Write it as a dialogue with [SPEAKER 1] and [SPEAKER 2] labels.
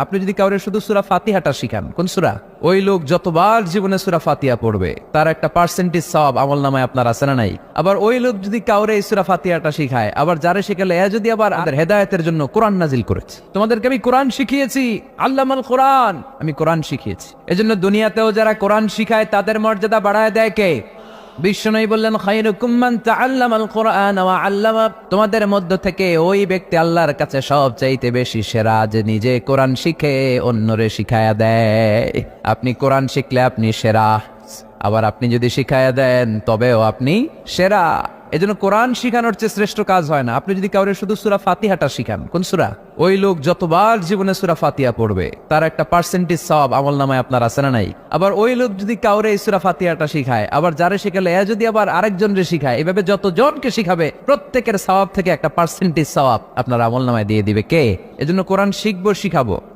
[SPEAKER 1] আপনি যদি কাউরে শুধু সূরা ফাতিহাটা শিখান, কোন সূরা, ওই লোক যতবার জীবনে সূরা ফাতিহা পড়বে তার একটা পার্সেন্টেজ সওয়াব আমলনামায় আপনার আছে না নাই? আবার ওই লোক যদি কাউরে এই সূরা ফাতিহাটা শিখায়, আবার যারে শিখালে এ যদি আবার আমাদের হেদায়েতের জন্য কোরআন নাজিল করেছে, তোমাদেরকে আমি কোরআন শিখিয়েছি, আল্লামাল কোরআন, আমি কোরআন শিখিয়েছি। এজন্য দুনিয়াতেও যারা কোরআন শিখায় তাদের মর্যাদা বাড়ায় দেয় কে? বিশ্বনবী বললেন, খায়রুকুম মান তাআল্লামাল কোরআন ওয়া আল্লামা, তোমাদের মধ্য থেকে ওই ব্যক্তি আল্লাহর কাছে সবচাইতে বেশি সেরা যে নিজে কোরআন শিখে অন্যরে শিখায়া দেয়। আপনি কোরআন শিখলে আপনি সেরা, আবার আপনি যদি শিখায়া দেন তবেও আপনি সেরা। এজন্য কোরআন শিখানোর চেয়ে শ্রেষ্ঠ কাজ হয় না। আপনি যদি কাউরে শুধু সূরা ফাতিহাটা শিখান, কোন সূরা, ওই লোক যতবার জীবনে সূরা ফাতিহা পড়বে তার একটা পার্সেন্টেজ সওয়াব আমলনামায় আপনার আছে না নাই? আবার ওই লোক যদি কাউরে এই সূরা ফাতিহাটা শিখায়, আবার যারে শিখালে এ যদি আবার আরেকজনরে শিখায়, এভাবে যতজনকে শিখাবে প্রত্যেকের সওয়াব থেকে একটা পার্সেন্টেজ সওয়াব আপনার আমলনামায় দিয়ে দিবে কে? এজন্য কোরআন শিখবো, শিখাবো।